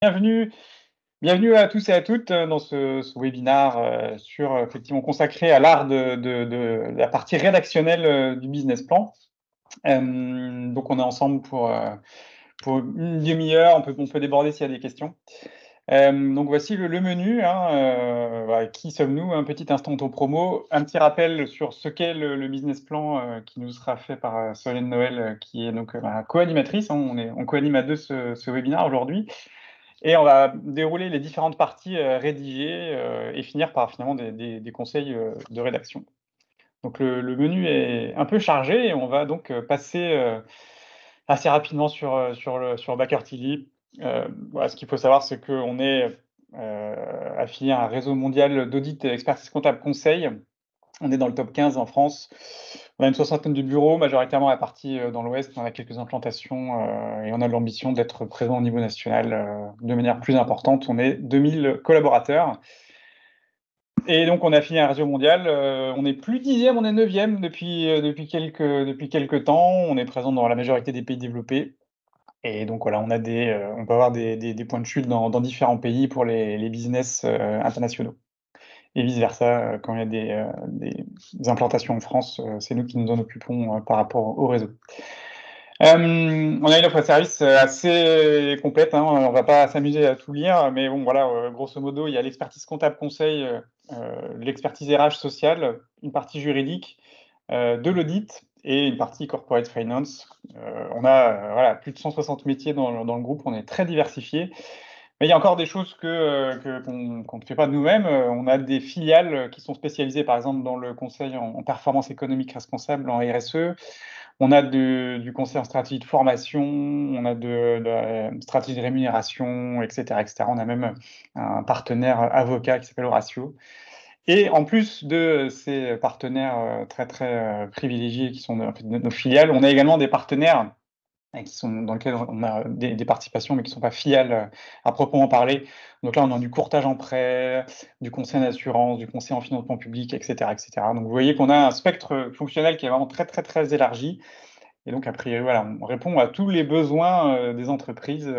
Bienvenue, bienvenue à tous et à toutes dans ce webinaire effectivement consacré à l'art de la partie rédactionnelle du business plan. Donc on est ensemble pour une demi-heure, on peut déborder s'il y a des questions. Donc voici le menu, voilà, qui sommes-nous? Un petit instant promo, un petit rappel sur ce qu'est le business plan qui nous sera fait par Solène Noël, qui est donc ma co-animatrice. On co-anime à deux ce webinaire aujourd'hui. Et on va dérouler les différentes parties rédigées et finir par finalement des conseils de rédaction. Donc le menu est un peu chargé et on va donc passer assez rapidement sur Baker Tilly. Voilà, ce qu'il faut savoir, c'est qu'on est affilié à un réseau mondial d'audit et expertise comptable conseil. On est dans le top 15 en France. On a une soixantaine de bureaux, majoritairement répartis dans l'Ouest. On a quelques implantations et on a l'ambition d'être présent au niveau national de manière plus importante. On est 2000 collaborateurs. Et donc, on a fini un réseau mondial. On n'est plus 10e, on est 9e depuis quelques temps. On est présent dans la majorité des pays développés. Et donc, voilà, on peut avoir des points de chute dans différents pays pour les business internationaux. Et vice-versa, quand il y a des implantations en France, c'est nous qui nous en occupons par rapport au réseau. On a une offre de service assez complète, on ne va pas s'amuser à tout lire, mais bon, voilà, grosso modo, il y a l'expertise comptable conseil, l'expertise RH sociale, une partie juridique, de l'audit et une partie corporate finance. On a voilà, plus de 160 métiers dans le groupe, on est très diversifié. Mais il y a encore des choses qu'on ne fait pas de nous-mêmes. On a des filiales qui sont spécialisées, par exemple, dans le conseil en performance économique responsable, en RSE. On a du conseil en stratégie de formation, on a de la stratégie de rémunération, etc., etc. On a même un partenaire avocat qui s'appelle Horatio. Et en plus de ces partenaires très, très privilégiés qui sont en fait, nos filiales, on a également des partenaires dans lesquels on a des participations, mais qui ne sont pas filiales à proprement parler. Donc là, on a du courtage en prêt, du conseil en assurance, du conseil en financement public, etc., etc. Donc vous voyez qu'on a un spectre fonctionnel qui est vraiment très, très, très élargi. Et donc, a priori, voilà, on répond à tous les besoins des entreprises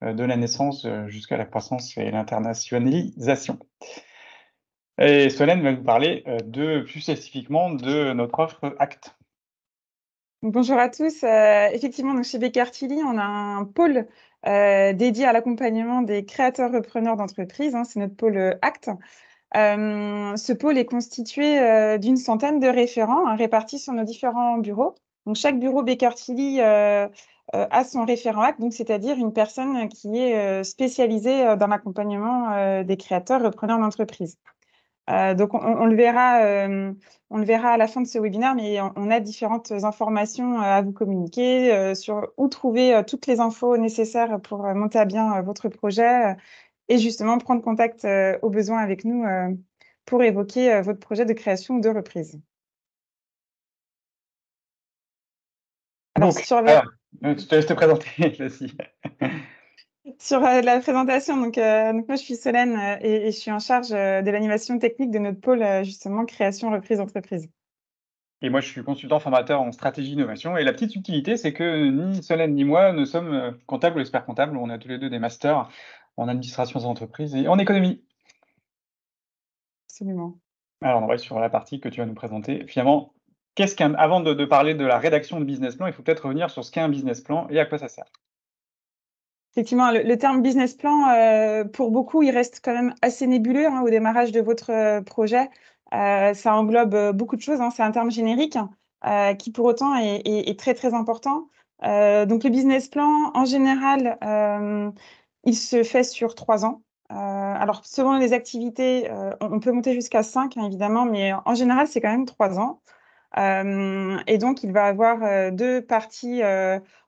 de la naissance jusqu'à la croissance et l'internationalisation. Et Solène va nous parler plus spécifiquement de notre offre ACT. Bonjour à tous. Effectivement, donc chez Baker Tilly, on a un pôle dédié à l'accompagnement des créateurs repreneurs d'entreprises. C'est notre pôle ACT. Ce pôle est constitué d'une centaine de référents répartis sur nos différents bureaux. Donc, chaque bureau Baker Tilly a son référent ACT, donc c'est-à-dire une personne qui est spécialisée dans l'accompagnement des créateurs repreneurs d'entreprises. Donc, on le verra à la fin de ce webinaire, mais on a différentes informations à vous communiquer sur où trouver toutes les infos nécessaires pour monter à bien votre projet et justement prendre contact au besoin avec nous pour évoquer votre projet de création ou de reprise. Alors, je te laisse te présenter, vas-y. Sur la présentation, donc moi je suis Solène et je suis en charge de l'animation technique de notre pôle justement création reprise entreprise. Et moi, je suis consultant formateur en stratégie innovation. Et la petite subtilité, c'est que ni Solène ni moi ne sommes comptables ou experts comptables. On a tous les deux des masters en administration des entreprises et en économie. Absolument. Alors, on va sur la partie que tu vas nous présenter. Finalement, avant de parler de la rédaction de business plan, il faut peut-être revenir sur ce qu'est un business plan et à quoi ça sert. Effectivement, le terme business plan, pour beaucoup, il reste quand même assez nébuleux au démarrage de votre projet. Ça englobe beaucoup de choses. C'est un terme générique qui, pour autant, est très, très important. Donc, le business plan, en général, il se fait sur 3 ans. Alors, selon les activités, on peut monter jusqu'à 5, évidemment, mais en général, c'est quand même 3 ans. Et donc, il va avoir 2 parties,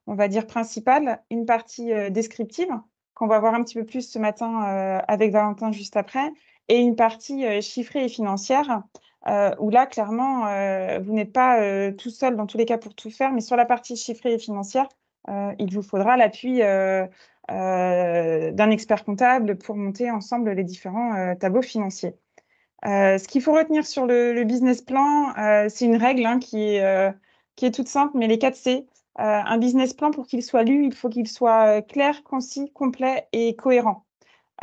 on va dire principales. Une partie descriptive, qu'on va voir un petit peu plus ce matin avec Valentin juste après, et une partie chiffrée et financière, où là, clairement, vous n'êtes pas tout seul dans tous les cas pour tout faire, mais sur la partie chiffrée et financière, il vous faudra l'appui d'un expert comptable pour monter ensemble les différents tableaux financiers. Ce qu'il faut retenir sur le business plan, c'est une règle qui est toute simple, mais les 4 C. un business plan, pour qu'il soit lu, il faut qu'il soit clair, concis, complet et cohérent.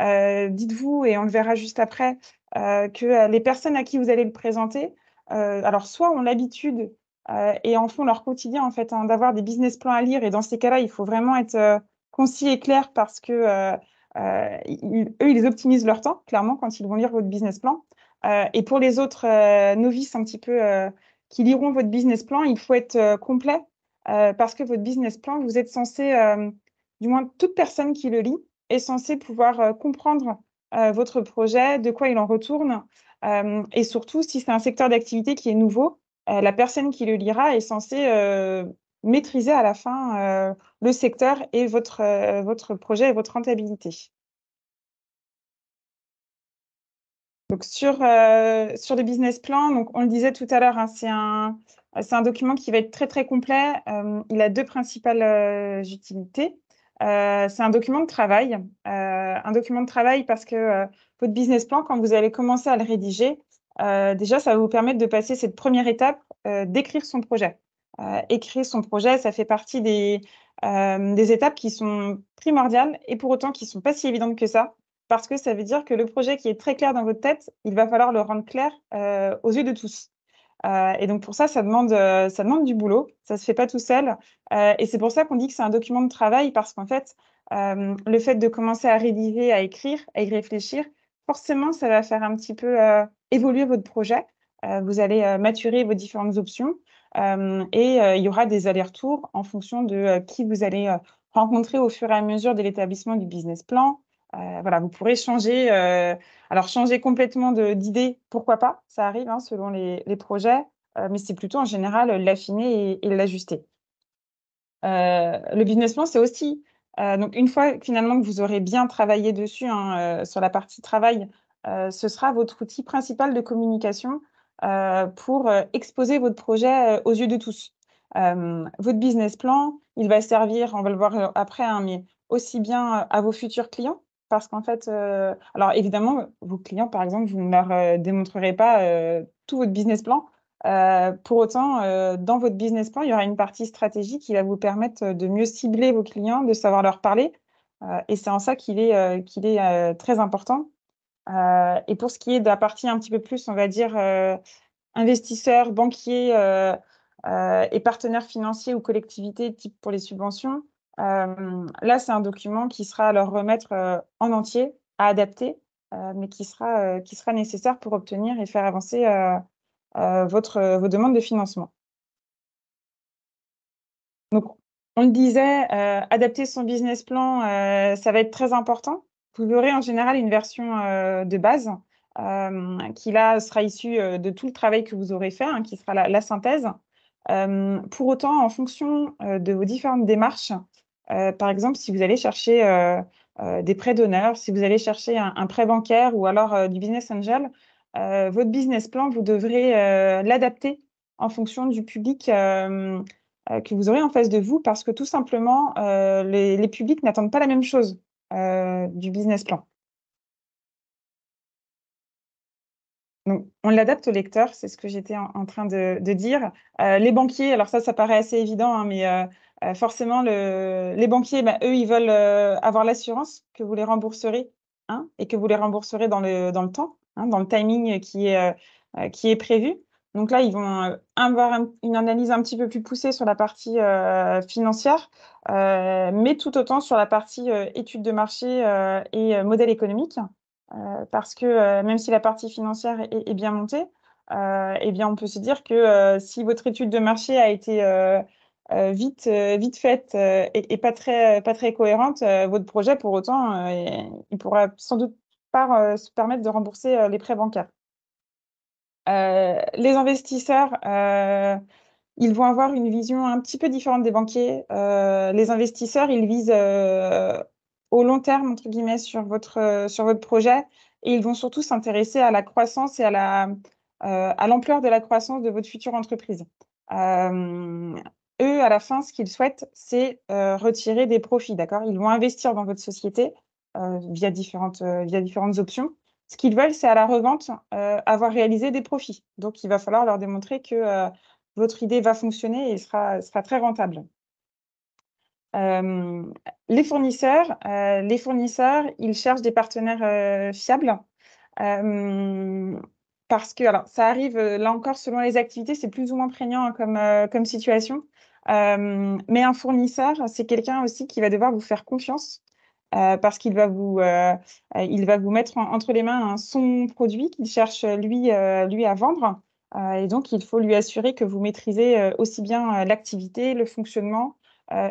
Dites-vous, et on le verra juste après, que les personnes à qui vous allez le présenter, alors soit ont l'habitude et en font leur quotidien, en fait, hein, d'avoir des business plans à lire. Et dans ces cas-là, il faut vraiment être concis et clair, parce que eux, ils optimisent leur temps, clairement, quand ils vont lire votre business plan. Et pour les autres novices un petit peu qui liront votre business plan, il faut être complet, parce que votre business plan, vous êtes censé, du moins toute personne qui le lit, est censé pouvoir comprendre votre projet, de quoi il en retourne, et surtout, si c'est un secteur d'activité qui est nouveau, la personne qui le lira est censée maîtriser à la fin le secteur et votre projet et votre rentabilité. Donc sur le business plan, donc on le disait tout à l'heure, hein, c'est un document qui va être très très complet. Il a deux principales utilités. C'est un document de travail. Un document de travail parce que votre business plan, quand vous allez commencer à le rédiger, déjà ça va vous permettre de passer cette première étape, d'écrire son projet. Écrire son projet, ça fait partie des étapes qui sont primordiales et pour autant qui ne sont pas si évidentes que ça, parce que ça veut dire que le projet qui est très clair dans votre tête, il va falloir le rendre clair aux yeux de tous. Et donc pour ça, ça demande du boulot, ça ne se fait pas tout seul. Et c'est pour ça qu'on dit que c'est un document de travail, parce qu'en fait, le fait de commencer à rédiger, à écrire, à y réfléchir, forcément, ça va faire un petit peu évoluer votre projet. Vous allez maturer vos différentes options et il y aura des allers-retours en fonction de qui vous allez rencontrer au fur et à mesure de l'établissement du business plan. Voilà, vous pourrez changer, alors changer complètement d'idée, pourquoi pas, ça arrive hein, selon les projets, mais c'est plutôt en général l'affiner et l'ajuster. Le business plan, c'est aussi, donc une fois finalement que vous aurez bien travaillé dessus hein, sur la partie travail, ce sera votre outil principal de communication pour exposer votre projet aux yeux de tous. Votre business plan, il va servir, on va le voir après, hein, mais aussi bien à vos futurs clients, parce qu'en fait, alors évidemment, vos clients, par exemple, vous ne leur démontrerez pas tout votre business plan. Pour autant, dans votre business plan, il y aura une partie stratégique qui va vous permettre de mieux cibler vos clients, de savoir leur parler. Et c'est en ça qu'il est très important. Et pour ce qui est de la partie un petit peu plus, on va dire, investisseurs, banquiers et partenaires financiers ou collectivités, type pour les subventions, là, c'est un document qui sera à leur remettre en entier, à adapter, mais qui sera nécessaire pour obtenir et faire avancer vos demandes de financement. Donc, on le disait, adapter son business plan, ça va être très important. Vous aurez en général une version de base qui là sera issue de tout le travail que vous aurez fait, hein, qui sera la synthèse. Pour autant, en fonction de vos différentes démarches, par exemple, si vous allez chercher des prêts d'honneur, si vous allez chercher un prêt bancaire ou alors du business angel, votre business plan, vous devrez l'adapter en fonction du public que vous aurez en face de vous, parce que tout simplement, les publics n'attendent pas la même chose du business plan. Donc, on l'adapte au lecteur, c'est ce que j'étais en train de dire. Les banquiers, alors ça paraît assez évident, hein, mais forcément, les banquiers, bah, eux, ils veulent avoir l'assurance que vous les rembourserez hein, et que vous les rembourserez dans le temps, hein, dans le timing qui est prévu. Donc là, ils vont avoir une analyse un petit peu plus poussée sur la partie financière, mais tout autant sur la partie étude de marché et modèle économique. Parce que même si la partie financière est bien montée, eh bien, on peut se dire que si votre étude de marché a été vite faite et pas très cohérente, votre projet, pour autant, il pourra sans doute pas se permettre de rembourser les prêts bancaires. Les investisseurs, ils vont avoir une vision un petit peu différente des banquiers. Les investisseurs, ils visent au long terme, entre guillemets, sur votre projet, et ils vont surtout s'intéresser à la croissance et à l'ampleur de la croissance de votre future entreprise. Eux, à la fin, ce qu'ils souhaitent, c'est retirer des profits, d'accord? Ils vont investir dans votre société via différentes options. Ce qu'ils veulent, c'est à la revente avoir réalisé des profits. Donc, il va falloir leur démontrer que votre idée va fonctionner et sera très rentable. Les fournisseurs, ils cherchent des partenaires fiables. Parce que, alors, ça arrive, là encore, selon les activités, c'est plus ou moins prégnant hein, comme situation. Mais un fournisseur, c'est quelqu'un aussi qui va devoir vous faire confiance parce il va vous mettre entre les mains son produit qu'il cherche lui à vendre. Et donc, il faut lui assurer que vous maîtrisez aussi bien l'activité, le fonctionnement,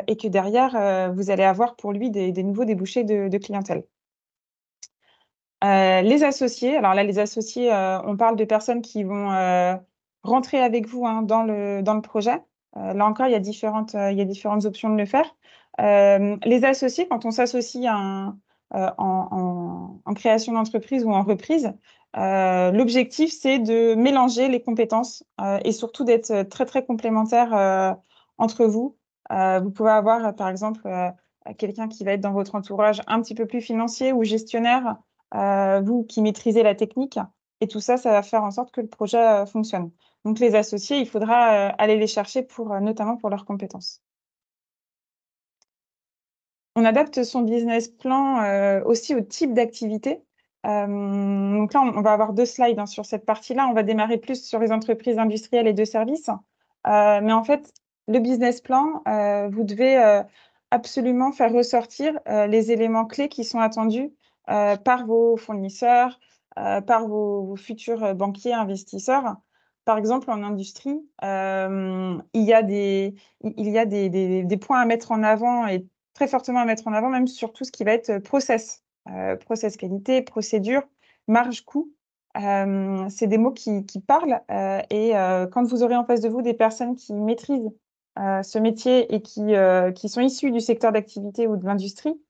et que derrière, vous allez avoir pour lui des nouveaux débouchés de clientèle. Les associés, alors là, les associés, on parle de personnes qui vont rentrer avec vous hein, dans le projet. Là encore, il y a différentes options de le faire. Les associés, quand on s'associe en création d'entreprise ou en reprise, l'objectif, c'est de mélanger les compétences et surtout d'être très, très complémentaires entre vous. Vous pouvez avoir, par exemple, quelqu'un qui va être dans votre entourage un petit peu plus financier ou gestionnaire, vous qui maîtrisez la technique. Et tout ça, ça va faire en sorte que le projet fonctionne. Donc, les associés, il faudra aller les chercher notamment pour leurs compétences. On adapte son business plan aussi au type d'activité. Donc là, on va avoir 2 slides hein, sur cette partie-là. On va démarrer plus sur les entreprises industrielles et de services. Mais en fait, le business plan, vous devez absolument faire ressortir les éléments clés qui sont attendus par vos fournisseurs, par vos futurs banquiers, investisseurs. Par exemple, en industrie, il y a des points à mettre en avant et très fortement à mettre en avant, même sur tout ce qui va être process qualité, procédure, marge, coût. C'est des mots qui parlent et quand vous aurez en face de vous des personnes qui maîtrisent ce métier et qui sont issues du secteur d'activité ou de l'industrie,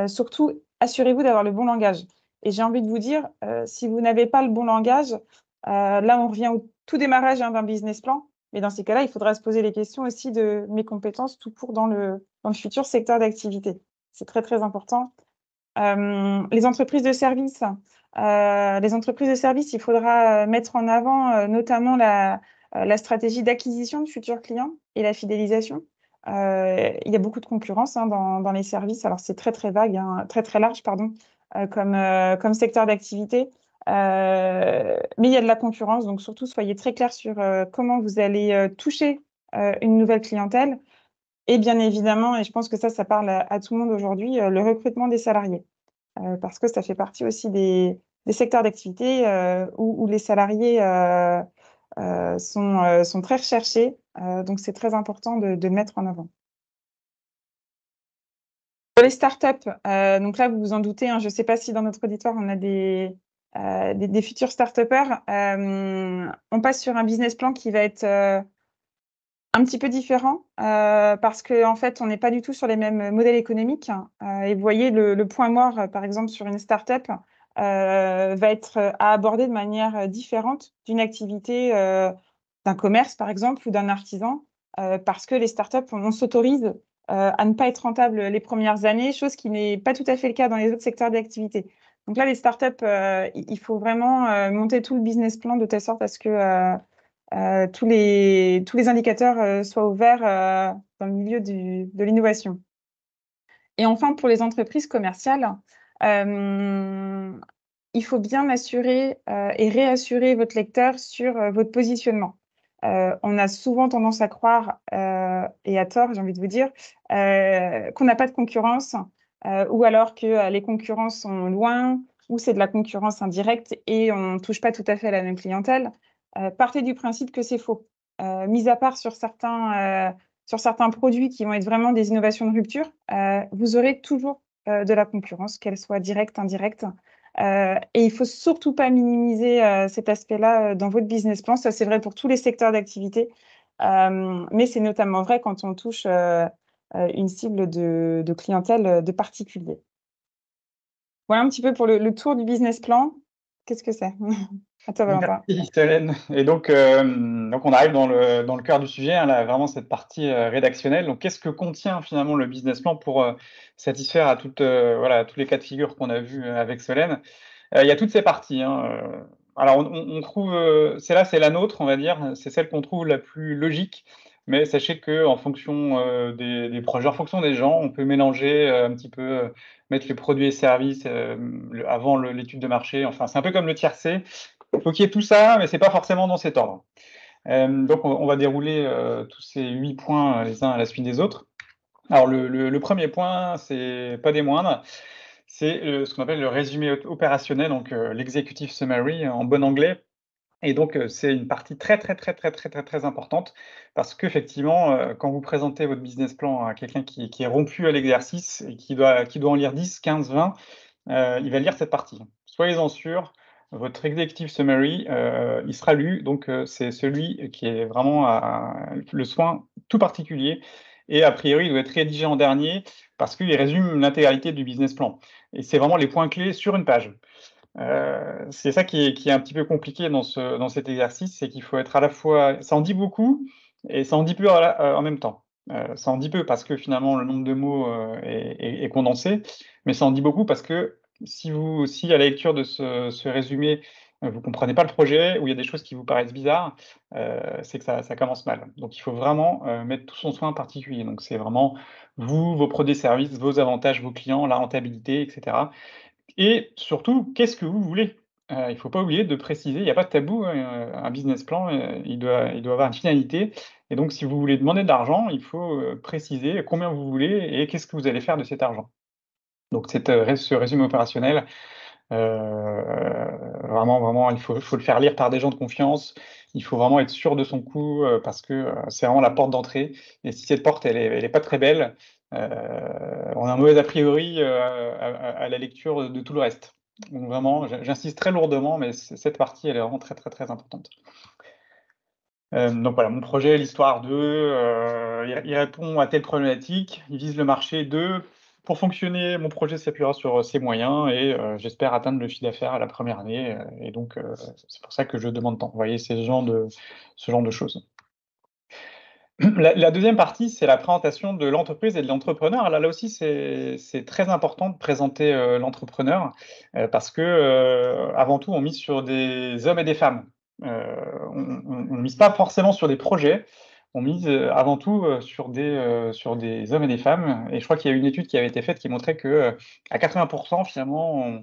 surtout assurez-vous d'avoir le bon langage. Et j'ai envie de vous dire, si vous n'avez pas le bon langage, là on revient au tout démarrage hein, d'un business plan, mais dans ces cas-là, il faudra se poser les questions aussi de mes compétences tout court dans le futur secteur d'activité. C'est très, très important. Les entreprises de services, il faudra mettre en avant notamment la stratégie d'acquisition de futurs clients et la fidélisation. Il y a beaucoup de concurrence hein, dans les services. Alors, c'est très, très vague, hein, très, très large, pardon, comme secteur d'activité. Mais il y a de la concurrence, donc surtout, soyez très clairs sur comment vous allez toucher une nouvelle clientèle. Et bien évidemment, et je pense que ça parle à tout le monde aujourd'hui, le recrutement des salariés. Parce que ça fait partie aussi des secteurs d'activité où les salariés sont très recherchés. Donc, c'est très important de le mettre en avant. Pour les startups, donc là, vous vous en doutez, hein, je ne sais pas si dans notre auditoire, on a des futurs start-upers. On passe sur un business plan qui va être un petit peu différent parce qu'en fait, on n'est pas du tout sur les mêmes modèles économiques. Et vous voyez, le point mort, par exemple, sur une start-up va être à aborder de manière différente d'une activité d'un commerce, par exemple, ou d'un artisan, parce que les start-up, on s'autorise à ne pas être rentable les premières années, chose qui n'est pas tout à fait le cas dans les autres secteurs d'activité. Donc là, les startups, il faut vraiment monter tout le business plan de telle sorte à ce que tous les indicateurs soient ouverts dans le milieu de l'innovation. Et enfin, pour les entreprises commerciales, il faut bien assurer et réassurer votre lecteur sur votre positionnement. On a souvent tendance à croire, et à tort, j'ai envie de vous dire, qu'on n'a pas de concurrence, ou alors que les concurrents sont loin, ou c'est de la concurrence indirecte et on ne touche pas tout à fait à la même clientèle. Partez du principe que c'est faux. Mis à part sur certains produits qui vont être vraiment des innovations de rupture, vous aurez toujours de la concurrence, qu'elle soit directe, indirecte. Et il ne faut surtout pas minimiser cet aspect-là dans votre business plan. Ça, c'est vrai pour tous les secteurs d'activité, mais c'est notamment vrai quand on touche une cible de clientèle de particulier. Voilà un petit peu pour le tour du business plan. Qu'est-ce que c'est? À toi, Valentin. Merci, Solène. Et donc on arrive dans le cœur du sujet, hein, là, vraiment cette partie rédactionnelle. Donc, qu'est-ce que contient finalement le business plan pour satisfaire à voilà, tous les cas de figure qu'on a vus avec Solène? Il y a toutes ces parties, hein, alors, on trouve, c'est la nôtre, on va dire, c'est celle qu'on trouve la plus logique. mais sachez qu'en fonction des projets, en fonction des gens, on peut mélanger un petit peu, mettre les produits et services avant l'étude de marché. Enfin, c'est un peu comme le tiercé. Il faut qu'il y ait tout ça, mais c'est pas forcément dans cet ordre. Donc, on va dérouler tous ces 8 points les uns à la suite des autres. Alors, le premier point, c'est pas des moindres, c'est ce qu'on appelle le résumé opérationnel, donc l'executive summary en bon anglais. Et donc, c'est une partie très, très, très, très, très, très, très importante parce qu'effectivement, quand vous présentez votre business plan à quelqu'un qui est rompu à l'exercice et qui doit en lire 10, 15, 20, il va lire cette partie. Soyez-en sûrs, votre executive summary, il sera lu, donc c'est celui qui est vraiment le soin tout particulier et a priori, il doit être rédigé en dernier parce qu'il résume l'intégralité du business plan et c'est vraiment les points clés sur une page. C'est ça qui est un petit peu compliqué dans cet exercice, c'est qu'il faut être à la fois ça en dit beaucoup et ça en dit peu en même temps. Ça en dit peu parce que finalement le nombre de mots, est condensé, mais ça en dit beaucoup parce que si à la lecture de ce résumé, vous comprenez pas le projet ou il y a des choses qui vous paraissent bizarres, c'est que ça commence mal. Donc il faut vraiment, mettre tout son soin particulier. Donc c'est vraiment vous, vos produits et services, vos avantages, vos clients, la rentabilité et cetera. Et surtout, qu'est-ce que vous voulez? Il ne faut pas oublier de préciser, il n'y a pas de tabou, hein, un business plan, il doit avoir une finalité et donc si vous voulez demander de l'argent, il faut, préciser combien vous voulez et qu'est-ce que vous allez faire de cet argent. Donc ce résumé opérationnel, vraiment, vraiment, il faut le faire lire par des gens de confiance. Il faut vraiment être sûr de son coup, parce que, c'est vraiment la porte d'entrée et si cette porte, elle est pas très belle, on a un mauvais a priori, à la lecture de tout le reste. Donc vraiment, j'insiste très lourdement, mais cette partie, elle est vraiment très, très, très importante. Donc voilà, mon projet, l'histoire de, il répond à telle problématique, il vise le marché de. Pour fonctionner, mon projet s'appuiera sur ces moyens et j'espère atteindre le chiffre d'affaires à la première année, et donc c'est pour ça que je demande tant. Vous voyez, c'est ce genre de choses. La 2e partie, c'est la présentation de l'entreprise et de l'entrepreneur. Là aussi, c'est très important de présenter, l'entrepreneur, parce que, avant tout, on mise sur des hommes et des femmes. Heu, on mise pas forcément sur des projets, on mise, avant tout, sur des hommes et des femmes et je crois qu'il y a une étude qui avait été faite qui montrait que, à 80 finalement,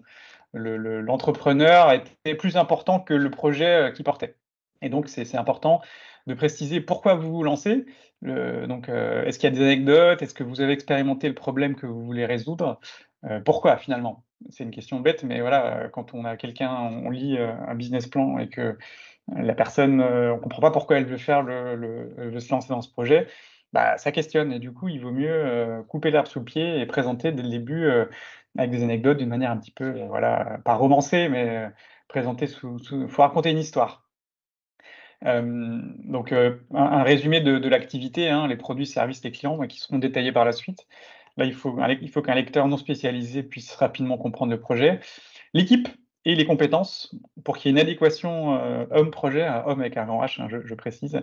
l'entrepreneur était plus important que le projet, qu'il portait et donc c'est important de préciser pourquoi vous vous lancez. Donc, est-ce qu'il y a des anecdotes? Est-ce que vous avez expérimenté le problème que vous voulez résoudre? Pourquoi finalement? C'est une question bête, mais voilà, quand on a quelqu'un, on lit, un business plan et que la personne, on comprend pas pourquoi elle veut faire veut se lancer dans ce projet, bah, ça questionne et du coup, il vaut mieux, couper l'herbe sous le pied et présenter dès le début, avec des anecdotes d'une manière un petit peu, voilà, pas romancée, mais, présentée faut raconter une histoire. Donc, un résumé de l'activité, hein, les produits, services, les clients, qui seront détaillés par la suite. Là, il faut qu'un lecteur non spécialisé puisse rapidement comprendre le projet. L'équipe et les compétences pour qu'il y ait une adéquation, homme-projet, homme avec un grand H, hein, je précise.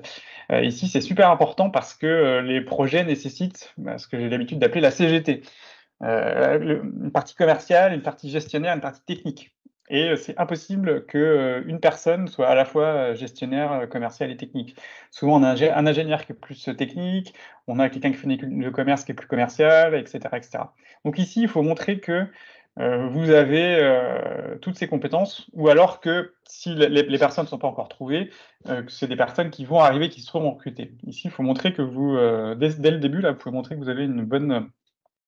Ici, c'est super important parce que, les projets nécessitent, ce que j'ai l'habitude d'appeler la CGT. Une partie commerciale, une partie gestionnaire, une partie technique et c'est impossible que, une personne soit à la fois, gestionnaire, commercial et technique. Souvent, on a un ingénieur qui est plus, technique, on a quelqu'un qui fait une école de commerce qui est plus commercial et cetera et cetera. Donc ici, il faut montrer que, vous avez, toutes ces compétences ou alors que si les personnes ne sont pas encore trouvées, que c'est des personnes qui vont arriver, qui seront recrutées. Ici, il faut montrer que vous, dès le début, là, vous pouvez montrer que vous avez une bonne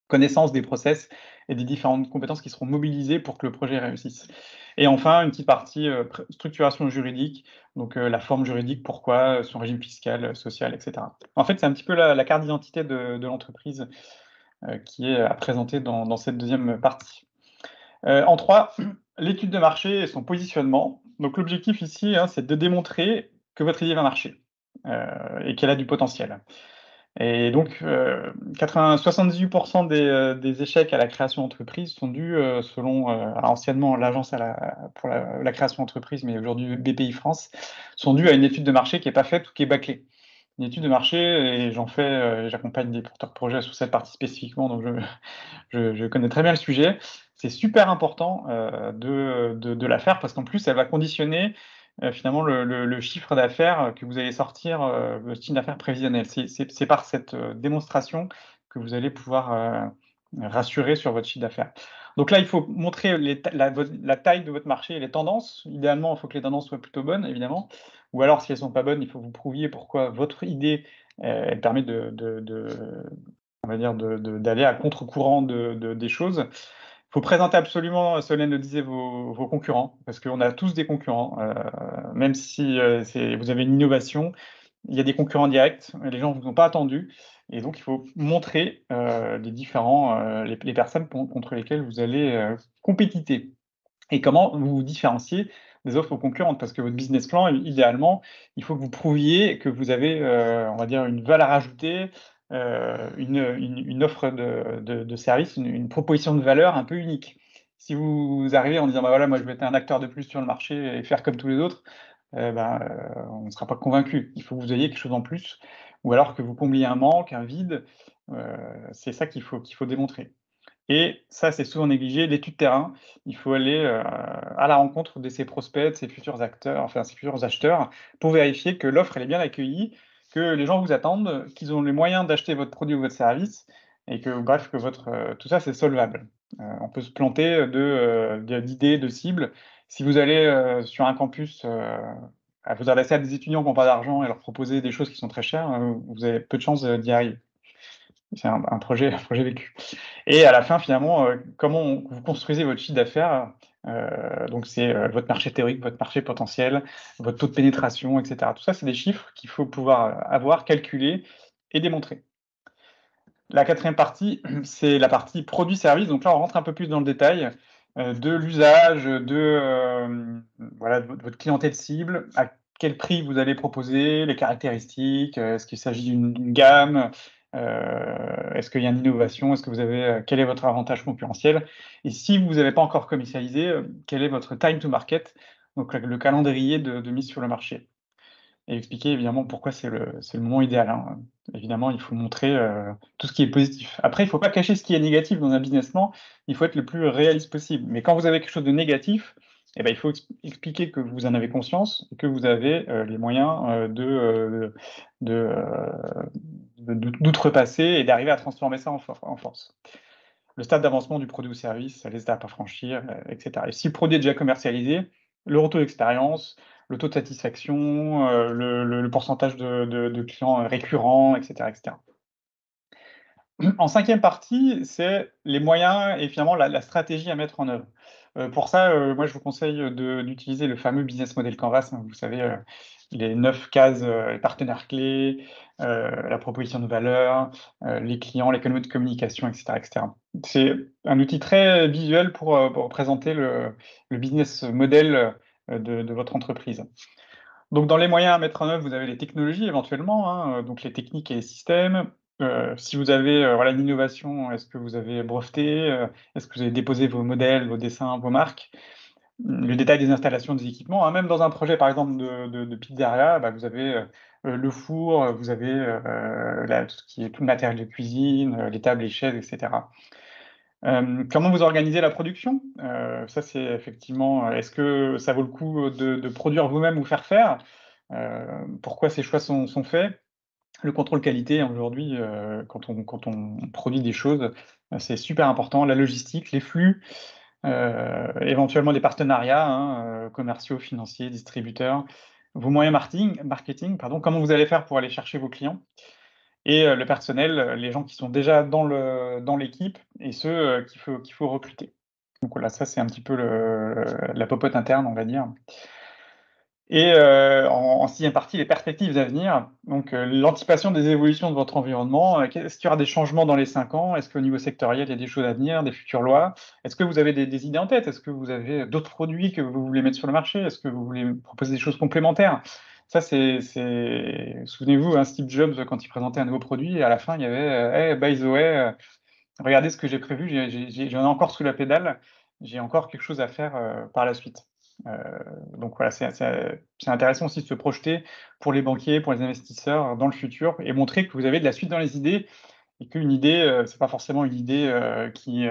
connaissance des process et des différentes compétences qui seront mobilisées pour que le projet réussisse. Et enfin, une petite partie, structuration juridique, donc la forme juridique, pourquoi, son régime fiscal, social et cetera. En fait, c'est un petit peu la carte d'identité de l'entreprise, qui est à présenter dans cette 2e partie. En 3, l'étude de marché et son positionnement. Donc l'objectif ici, hein, c'est de démontrer que votre idée va marcher, et qu'elle a du potentiel. Et donc, 78 des échecs à la création d'entreprise sont dus, selon, alors anciennement l'agence pour la création d'entreprise, mais aujourd'hui BPI France, sont dus à une étude de marché qui est pas faite ou qui est bâclée. Une étude de marché et j'en fais, j'accompagne des porteurs de projets sur cette partie spécifiquement, donc je connais très bien le sujet. C'est super important, de la faire parce qu'en plus elle va conditionner finalement le chiffre d'affaires que vous allez sortir, le chiffre d'affaires prévisionnel. C'est par cette démonstration que vous allez pouvoir rassurer sur votre chiffre d'affaires. Donc là, il faut montrer la taille de votre marché et les tendances. Idéalement, il faut que les tendances soient plutôt bonnes, évidemment. Ou alors, si elles ne sont pas bonnes, il faut que vous prouviez pourquoi votre idée, elle permet on va dire, d'aller à contre-courant des choses. Il faut présenter absolument, Solène le disait, vos concurrents, parce qu'on a tous des concurrents. Même si vous avez une innovation, il y a des concurrents directs, les gens ne vous ont pas attendu, et donc il faut montrer les personnes contre lesquelles vous allez compétiter. Et comment vous vous différenciez des offres concurrentes, parce que votre business plan, idéalement, il faut que vous prouviez que vous avez, on va dire, une valeur ajoutée, une offre de service, une proposition de valeur un peu unique. Si vous arrivez en disant: «Bah, voilà, moi, je vais être un acteur de plus sur le marché et faire comme tous les autres», on ne sera pas convaincu. Il faut que vous ayez quelque chose en plus, ou alors que vous combliez un manque, un vide, c'est ça qu'il faut démontrer. Et ça, c'est souvent négligé, l'étude terrain. Il faut aller, à la rencontre de ses prospects, de ses futurs acteurs, enfin, ses futurs acheteurs, pour vérifier que l'offre, elle est bien accueillie, que les gens vous attendent, qu'ils ont les moyens d'acheter votre produit ou votre service et que bref, que tout ça, c'est solvable. On peut se planter d'idées, de cibles. Si vous allez, sur un campus, à vous adresser à des étudiants qui n'ont pas d'argent et leur proposer des choses qui sont très chères, vous avez peu de chances, d'y arriver. C'est un projet vécu. Et à la fin, finalement, comment vous construisez votre chiffre d'affaires, donc c'est, votre marché théorique, votre marché potentiel, votre taux de pénétration, et cetera. Tout ça, c'est des chiffres qu'il faut pouvoir, avoir, calculer et démontrer. La quatrième partie, c'est la partie produit-service. Donc là, on rentre un peu plus dans le détail, de l'usage, voilà, de votre clientèle cible, à quel prix vous allez proposer, les caractéristiques, est-ce qu'il s'agit d'une gamme? Est-ce qu'il y a une innovation? Est-ce que vous avez, quel est votre avantage concurrentiel? Et si vous n'avez pas encore commercialisé, quel est votre time to market? Donc le calendrier de mise sur le marché. Et expliquer évidemment pourquoi c'est le moment idéal, hein. Évidemment, il faut montrer, tout ce qui est positif. Après, il ne faut pas cacher ce qui est négatif dans un business plan, il faut être le plus réaliste possible. Mais quand vous avez quelque chose de négatif, eh ben, il faut expliquer que vous en avez conscience et que vous avez, les moyens, de, d'outrepasser et d'arriver à transformer ça en force. Le stade d'avancement du produit ou service, les étapes à franchir, et cetera. Et si le produit est déjà commercialisé, le retour d'expérience, le taux de satisfaction, le pourcentage de clients récurrents, et cetera, et cetera. En cinquième partie, c'est les moyens et finalement la stratégie à mettre en œuvre. Pour ça, moi, je vous conseille d'utiliser le fameux business model Canvas, hein. Vous savez, les 9 cases, les partenaires clés, la proposition de valeur, les clients, les canaux de communication, et cetera, et cetera. C'est un outil très visuel pour présenter le business model, de votre entreprise. Donc dans les moyens à mettre en œuvre, vous avez les technologies éventuellement, hein, donc les techniques et les systèmes. Si vous avez, voilà, une innovation, est-ce que vous avez breveté? Est-ce que vous avez déposé vos modèles, vos dessins, vos marques? Le détail des installations, des équipements, hein, même dans un projet par exemple de pizzeria, bah, vous avez, le four, vous avez, tout le matériel de cuisine, les tables, les chaises, et cetera. Comment vous organisez la production? Ça c'est effectivement, est-ce que ça vaut le coup de produire vous-même ou faire faire? Pourquoi ces choix sont faits? Le contrôle qualité, hein, aujourd'hui, quand on produit des choses, c'est super important. La logistique, les flux, éventuellement des partenariats, hein, commerciaux, financiers, distributeurs. Vos moyens marketing, pardon, comment vous allez faire pour aller chercher vos clients? Et le personnel, les gens qui sont déjà dans l'équipe et ceux, qu'il faut recruter. Donc voilà, ça c'est un petit peu la popote interne, on va dire. Et en 6e partie, les perspectives d'avenir. Donc l'anticipation des évolutions de votre environnement. Est-ce qu'il y aura des changements dans les 5 ans? Est-ce qu'au niveau sectoriel, il y a des choses à venir, des futures lois? Est-ce que vous avez des idées en tête? Est-ce que vous avez d'autres produits que vous voulez mettre sur le marché? Est-ce que vous voulez proposer des choses complémentaires? Ça, souvenez-vous, hein, Steve Jobs, quand il présentait un nouveau produit, à la fin, il y avait, «Hey, by the way, regardez ce que j'ai prévu, j'en ai encore sous la pédale, j'ai encore quelque chose à faire, par la suite». Heu, donc voilà, c'est intéressant aussi de se projeter pour les banquiers, pour les investisseurs dans le futur et montrer que vous avez de la suite dans les idées et qu'une idée, c'est pas forcément une idée, qui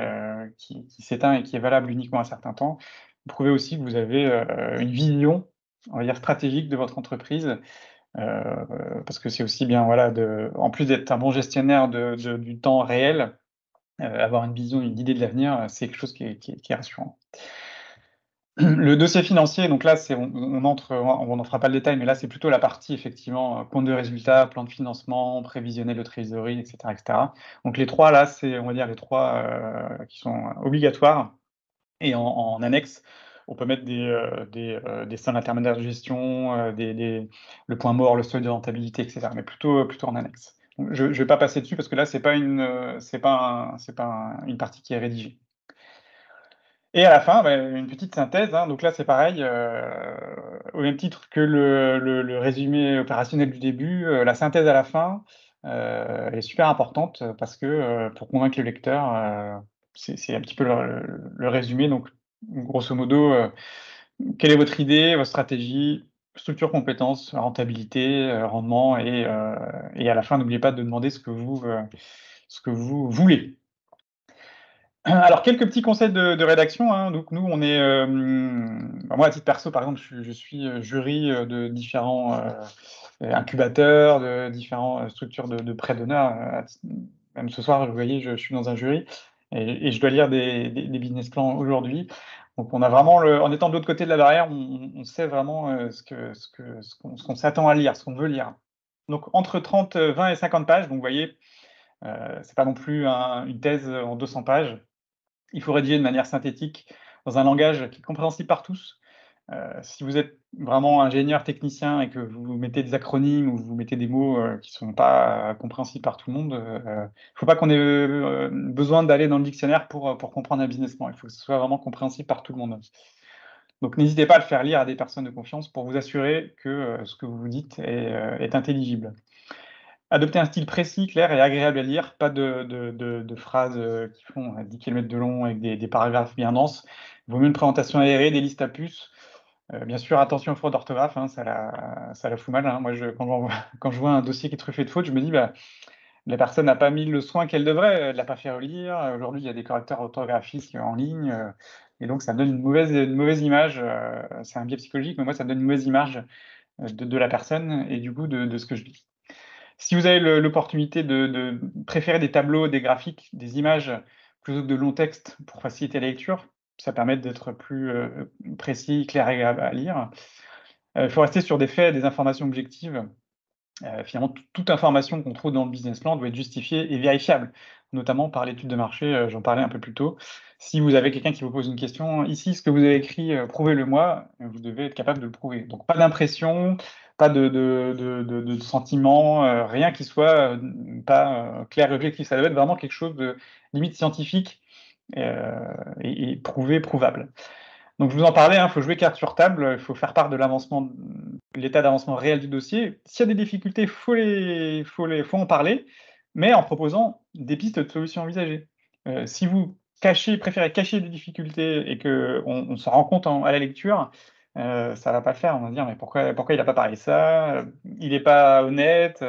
s'éteint et qui est valable uniquement un certain temps. Vous prouvez aussi que vous avez, une vision on va dire, stratégique de votre entreprise. Parce que c'est aussi bien, voilà, en plus d'être un bon gestionnaire du temps réel, avoir une vision, une idée de l'avenir, c'est quelque chose qui est rassurant. Le dossier financier, donc là, on n'en fera pas le détail, mais là, c'est plutôt la partie, effectivement, compte de résultat, plan de financement, prévisionnel de trésorerie, etc., etc. Donc les trois, là, c'est, on va dire, les trois qui sont obligatoires. Et en annexe, on peut mettre des salles intermédiaires de gestion, le point mort, le seuil de rentabilité, etc. Mais plutôt en annexe. Donc, je ne vais pas passer dessus parce que là, c'est pas une partie qui est rédigée. Et à la fin, une petite synthèse, hein. Donc là, c'est pareil, au même titre que le résumé opérationnel du début, la synthèse à la fin est super importante parce que pour convaincre le lecteur, c'est un petit peu le résumé. Donc, grosso modo, quelle est votre idée, votre stratégie, structure, compétences, rentabilité, rendement, et à la fin, n'oubliez pas de demander ce que vous voulez. Alors, quelques petits conseils de rédaction, hein. Donc, nous, on est, moi, à titre perso, par exemple, je suis jury de différents incubateurs, de différentes structures de prêt d'honneur. Même ce soir, vous voyez, je suis dans un jury et je dois lire des business plans aujourd'hui. Donc, on a vraiment, en étant de l'autre côté de la barrière, on sait vraiment ce qu'on s'attend à lire, ce qu'on veut lire. Donc, entre 30, 20 et 50 pages. Donc, vous voyez, c'est pas non plus une thèse en 200 pages. Il faut rédiger de manière synthétique, dans un langage qui est compréhensible par tous. Si vous êtes vraiment ingénieur technicien et que vous mettez des acronymes ou vous mettez des mots qui ne sont pas compréhensibles par tout le monde, il ne faut pas qu'on ait besoin d'aller dans le dictionnaire pour comprendre un business plan. Il faut que ce soit vraiment compréhensible par tout le monde. Donc n'hésitez pas à le faire lire à des personnes de confiance pour vous assurer que ce que vous dites est intelligible. Adopter un style précis, clair et agréable à lire, pas de phrases qui font 10 km de long avec des paragraphes bien denses. Il vaut mieux une présentation aérée, des listes à puces. Bien sûr, attention aux fautes d'orthographe, hein, ça la fout mal, hein. Moi, quand je vois un dossier qui est truffé de fautes, je me dis, bah, la personne n'a pas mis le soin qu'elle devrait, elle ne l'a pas fait relire. Aujourd'hui, il y a des correcteurs orthographiques en ligne, et donc ça me donne une mauvaise image. C'est un biais psychologique, mais moi, ça me donne une mauvaise image de la personne et du coup de ce que je lis. Si vous avez l'opportunité de préférer des tableaux, des graphiques, des images, plutôt que de longs textes pour faciliter la lecture, ça permet d'être plus précis, clair et agréable à lire. Il faut rester sur des faits, des informations objectives. Finalement, toute information qu'on trouve dans le business plan doit être justifiée et vérifiable, notamment par l'étude de marché, j'en parlais un peu plus tôt. Si vous avez quelqu'un qui vous pose une question: «Ici, ce que vous avez écrit, prouvez-le-moi», vous devez être capable de le prouver. Donc pas d'impression, pas de sentiment, rien qui soit, pas, clair et objectif. Ça doit être vraiment quelque chose de limite scientifique, et prouvé, prouvable. Donc je vous en parlais, il faut jouer carte sur table, il faut faire part de l'état d'avancement réel du dossier. S'il y a des difficultés, faut en parler, mais en proposant des pistes de solutions envisagées. Si vous préférez cacher des difficultés et qu'on s'en rend compte à la lecture, ça va pas le faire. On va se dire: «Mais pourquoi il a pas parlé de ça? Il est pas honnête»,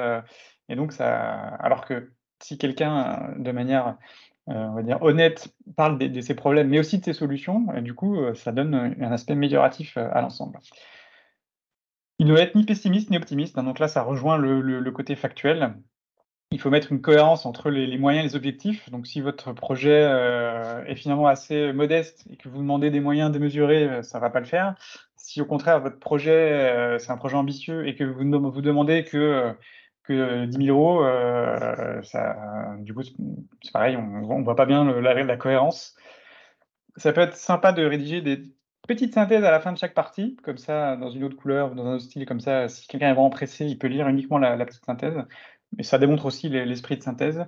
et donc alors que si quelqu'un, de manière on va dire honnête, parle de ses problèmes, mais aussi de ses solutions, et du coup, ça donne, un aspect amélioratif, à l'ensemble. Il ne doit être ni pessimiste ni optimiste, hein, donc là, ça rejoint le côté factuel. Il faut mettre une cohérence entre les moyens et les objectifs. Donc si votre projet, est finalement assez modeste et que vous demandez des moyens démesurés, ça va pas le faire. Si au contraire votre projet, c'est un projet ambitieux et que vous demandez que 10 000 €, ça du coup, c'est pareil, on voit pas bien la cohérence. Ça peut être sympa de rédiger des petites synthèses à la fin de chaque partie, comme ça, dans une autre couleur ou dans un autre style, comme ça, si quelqu'un est vraiment pressé, il peut lire uniquement la petite synthèse. Mais ça démontre aussi l'esprit de synthèse.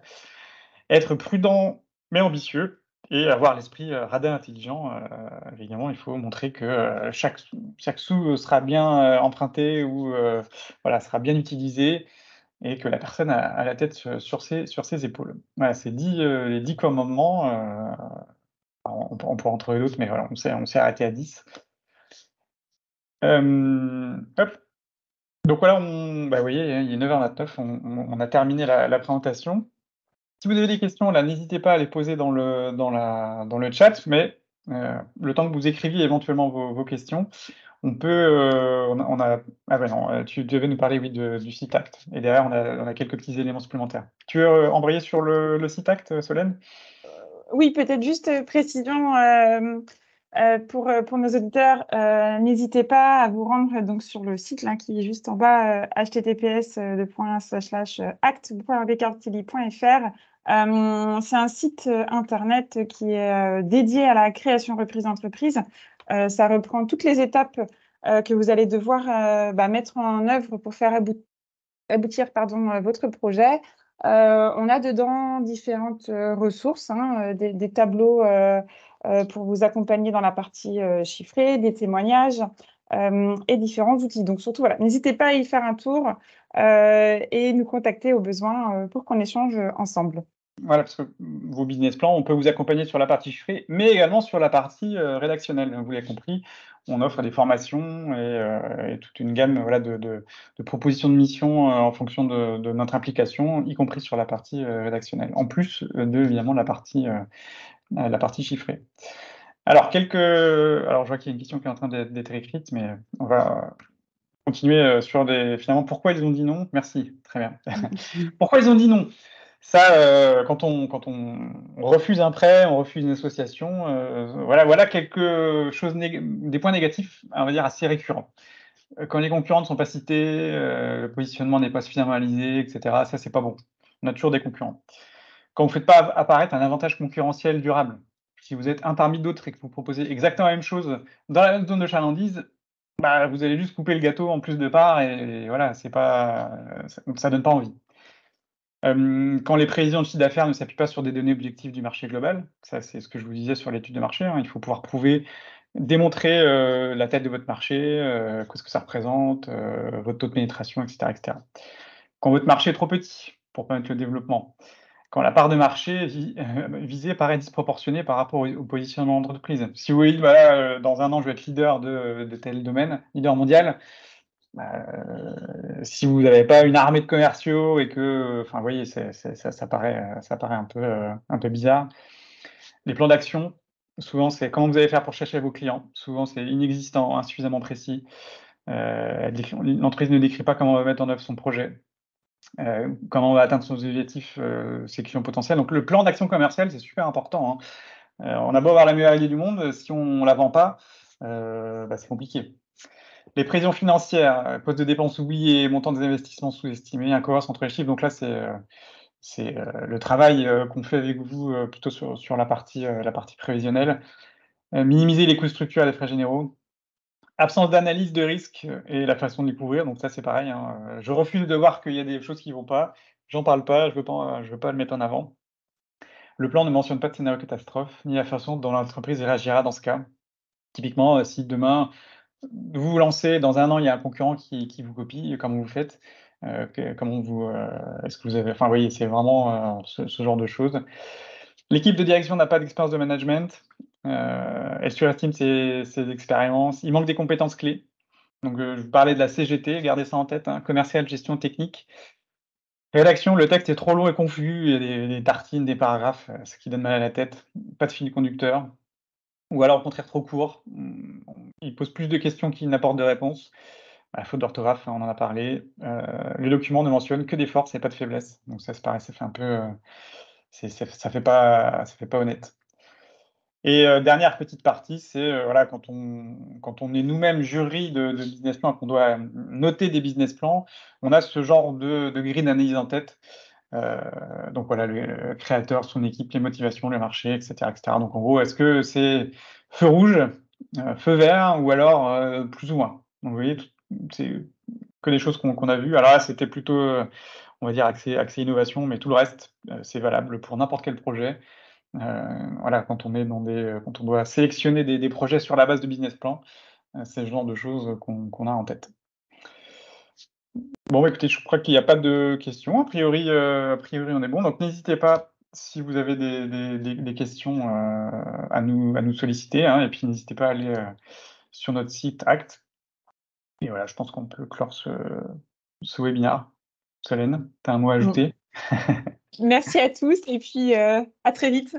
Être prudent mais ambitieux et avoir l'esprit, radin intelligent. Évidemment, il faut montrer que, chaque sou sera bien, emprunté ou, voilà, sera bien utilisé et que la personne a la tête sur ses épaules. Voilà, c'est les 10 commandements, on pourra en trouver d'autres, mais voilà, on s'est arrêté à 10. Hop, donc voilà, vous voyez, hein, il est 9h29, on a terminé la présentation. Si vous avez des questions, là, n'hésitez pas à les poser dans le chat, mais le temps que vous écriviez éventuellement vos questions, on peut, ah ouais, non, tu devais nous parler, oui, du site Act. Et derrière, on a quelques petits éléments supplémentaires. Tu veux embrayer sur le site Act, Solène? Oui, peut-être juste précision pour nos auditeurs, n'hésitez pas à vous rendre donc sur le site là, qui est juste en bas, https://act.becartilly.fr. C'est un site internet qui est dédié à la création-reprise d'entreprise. Ça reprend toutes les étapes que vous allez devoir mettre en œuvre pour faire aboutir votre projet. On a dedans différentes ressources, hein, des tableaux pour vous accompagner dans la partie chiffrée, des témoignages et différents outils. Donc surtout, voilà, n'hésitez pas à y faire un tour et nous contacter au besoin pour qu'on échange ensemble. Voilà, parce que vos business plans, on peut vous accompagner sur la partie chiffrée, mais également sur la partie rédactionnelle. Vous l'avez compris, on offre des formations et toute une gamme, voilà, de propositions de mission en fonction de notre implication, y compris sur la partie rédactionnelle, en plus évidemment la partie chiffrée. Alors, alors je vois qu'il y a une question qui est en train d'être écrite, mais on va continuer finalement, pourquoi ils ont dit non? Merci, très bien. Pourquoi ils ont dit non? Ça, quand on refuse un prêt, on refuse une association, voilà des points négatifs, on va dire, assez récurrents. Quand les concurrents ne sont pas cités, le positionnement n'est pas suffisamment analysé, et cetera, ça, c'est pas bon. On a toujours des concurrents. Quand vous ne faites pas apparaître un avantage concurrentiel durable, si vous êtes un parmi d'autres et que vous proposez exactement la même chose dans la même zone de chalandise, bah, vous allez juste couper le gâteau en plus de parts et voilà, c'est pas, ça donne pas envie. Quand les prévisions de chiffre d'affaires ne s'appuient pas sur des données objectives du marché global, ça c'est ce que je vous disais sur l'étude de marché, hein, il faut pouvoir démontrer la tête de votre marché, qu'est-ce que ça représente, votre taux de pénétration, et cetera, et cetera. Quand votre marché est trop petit pour permettre le développement, quand la part de marché visée paraît disproportionnée par rapport au positionnement d'entreprise. Si vous voyez, voilà, dans 1 an, je vais être leader de tel domaine, leader mondial, bah, si vous n'avez pas une armée de commerciaux et que, enfin, vous voyez, ça paraît un peu bizarre. Les plans d'action, souvent, c'est comment vous allez faire pour chercher vos clients. Souvent, c'est inexistant, insuffisamment précis. L'entreprise ne décrit pas comment on va mettre en œuvre son projet, comment on va atteindre son objectif, ses clients potentiels. Donc, le plan d'action commerciale, c'est super important, hein. On a beau avoir la meilleure idée du monde, si on ne la vend pas, c'est compliqué. Les prévisions financières, postes de dépenses oubliés, montant des investissements sous-estimés, incohérence entre les chiffres. Donc là, c'est le travail qu'on fait avec vous plutôt sur la partie prévisionnelle. Minimiser les coûts structurels et les frais généraux. Absence d'analyse de risque et la façon de les couvrir. Donc ça, c'est pareil, hein. Je refuse de voir qu'il y a des choses qui ne vont pas. J'en parle pas, je veux pas le mettre en avant. Le plan ne mentionne pas de scénario catastrophe, ni la façon dont l'entreprise réagira dans ce cas. Typiquement, si demain, vous vous lancez, dans 1 an, il y a un concurrent qui vous copie, comment vous faites? Comment est-ce que vous avez, enfin, vous voyez, c'est vraiment ce genre de choses. L'équipe de direction n'a pas d'expérience de management, elle surestime ses expériences, il manque des compétences clés. Donc, je vous parlais de la CGT, gardez ça en tête, hein, commercial, gestion, technique. Rédaction, le texte est trop long et confus, il y a des tartines, des paragraphes, ce qui donne mal à la tête. Pas de fil conducteur. Ou alors au contraire trop court. Il pose plus de questions qu'il n'apporte de réponses. La faute d'orthographe, on en a parlé. Les documents ne mentionnent que des forces et pas de faiblesses. Donc ça, c'est pareil, ça fait un peu, ça fait pas honnête. Et dernière petite partie, c'est voilà, quand on est nous-mêmes jury de business plan, qu'on doit noter des business plans, on a ce genre de grille d'analyse en tête. Donc voilà, le créateur, son équipe, les motivations, le marché, et cetera, et cetera. Donc en gros, est-ce que c'est feu rouge, feu vert ou alors plus ou moins? Donc vous voyez, c'est que des choses qu'on a vues. Alors là, c'était plutôt, on va dire axé innovation, mais tout le reste, c'est valable pour n'importe quel projet. Voilà, quand on doit sélectionner des projets sur la base de business plan, c'est le genre de choses qu'on a en tête. Bon, bah, écoutez, je crois qu'il n'y a pas de questions. A priori, on est bon. Donc n'hésitez pas, si vous avez des questions, à nous solliciter, hein, et puis n'hésitez pas à aller sur notre site Act. Et voilà, je pense qu'on peut clore ce webinaire. Solène, tu as un mot à Bon. ajouter? Merci à tous et puis à très vite.